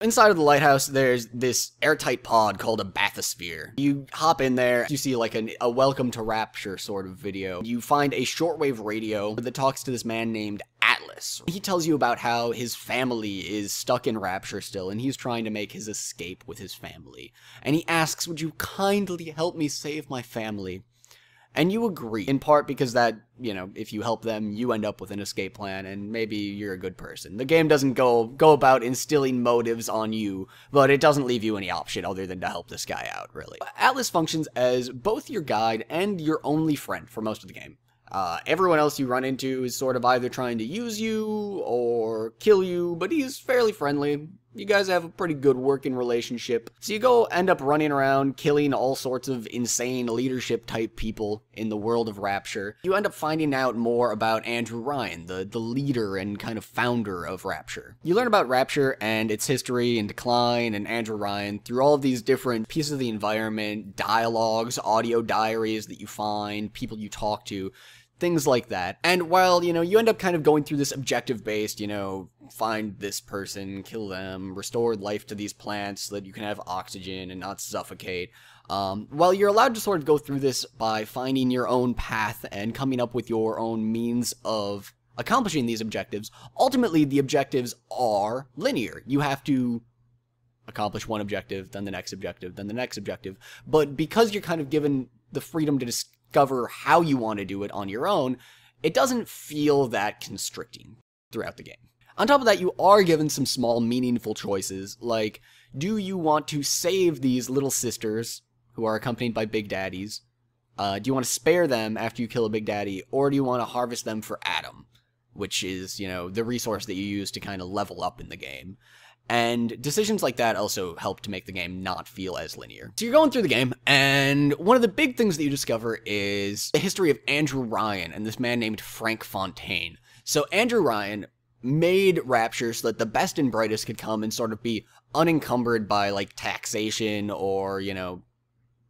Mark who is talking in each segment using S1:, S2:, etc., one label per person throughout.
S1: Inside of the lighthouse, there's this airtight pod called a bathysphere. You hop in there, you see like a welcome to Rapture sort of video. You find a shortwave radio that talks to this man named Atlas. He tells you about how his family is stuck in Rapture still, and he's trying to make his escape with his family. And he asks, would you kindly help me save my family? And you agree, in part because that, you know, if you help them, you end up with an escape plan, and maybe you're a good person. The game doesn't go about instilling motives on you, but it doesn't leave you any option other than to help this guy out, really. Atlas functions as both your guide and your only friend for most of the game. Everyone else you run into is sort of either trying to use you or kill you, but he's fairly friendly. You guys have a pretty good working relationship. So you end up running around killing all sorts of insane leadership type people in the world of Rapture. You end up finding out more about Andrew Ryan, the leader and kind of founder of Rapture. You learn about Rapture and its history and decline and Andrew Ryan through all of these different pieces of the environment, dialogues, audio diaries that you find, people you talk to, things like that. And while, you know, you end up kind of going through this objective-based, you know, find this person, kill them, restore life to these plants so that you can have oxygen and not suffocate. While you're allowed to sort of go through this by finding your own path and coming up with your own means of accomplishing these objectives, ultimately the objectives are linear. You have to accomplish one objective, then the next objective, then the next objective. But because you're kind of given the freedom to discover how you want to do it on your own, it doesn't feel that constricting throughout the game. On top of that, you are given some small meaningful choices, like, do you want to save these little sisters who are accompanied by big daddies? Do you want to spare them after you kill a big daddy, or do you want to harvest them for Adam, which is, you know, the resource that you use to kind of level up in the game? And decisions like that also help to make the game not feel as linear. So you're going through the game, and one of the big things that you discover is the history of Andrew Ryan and this man named Frank Fontaine. So Andrew Ryan made Rapture so that the best and brightest could come and sort of be unencumbered by, like, taxation or, you know,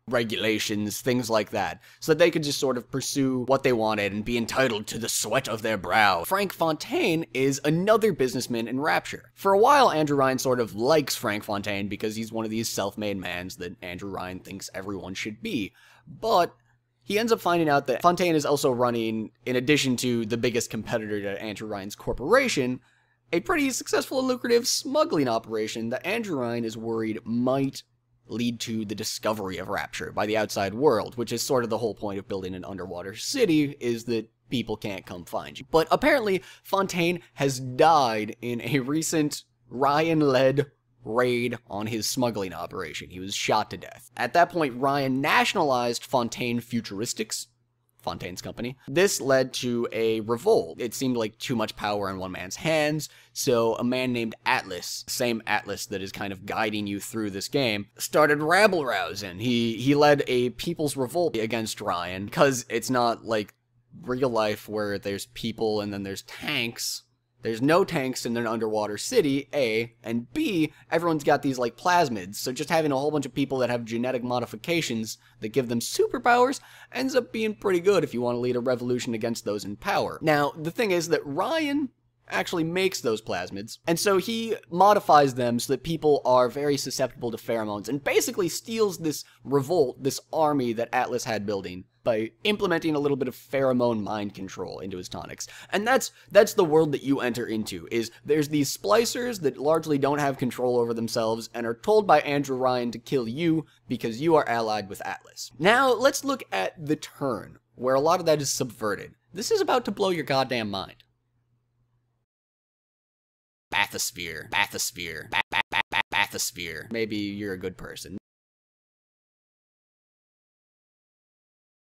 S1: regulations, things like that, so that they could just sort of pursue what they wanted and be entitled to the sweat of their brow. Frank Fontaine is another businessman in Rapture. For a while, Andrew Ryan sort of likes Frank Fontaine because he's one of these self-made mans that Andrew Ryan thinks everyone should be, but he ends up finding out that Fontaine is also running, in addition to the biggest competitor to Andrew Ryan's corporation, a pretty successful and lucrative smuggling operation that Andrew Ryan is worried might lead to the discovery of Rapture by the outside world, which is sort of the whole point of building an underwater city, is that people can't come find you. But apparently, Fontaine has died in a recent Ryan-led raid on his smuggling operation. He was shot to death. At that point, Ryan nationalized Fontaine Futuristics, Fontaine's company. This led to a revolt. It seemed like too much power in one man's hands, so a man named Atlas, same Atlas that is kind of guiding you through this game, started rabble-rousing. He led a people's revolt against Ryan, because it's not like real life where there's people and then there's tanks. There's no tanks in an underwater city, A, and B, everyone's got these, like, plasmids, so just having a whole bunch of people that have genetic modifications that give them superpowers ends up being pretty good if you want to lead a revolution against those in power. Now, the thing is that Ryan actually makes those plasmids, and so he modifies them so that people are very susceptible to pheromones, and basically steals this revolt, this army that Atlas had building, by implementing a little bit of pheromone mind control into his tonics. And that's the world that you enter into, is there's these splicers that largely don't have control over themselves and are told by Andrew Ryan to kill you because you are allied with Atlas. Now, let's look at the turn, where a lot of that is subverted. This is about to blow your goddamn mind. Bathysphere. Maybe you're a good person.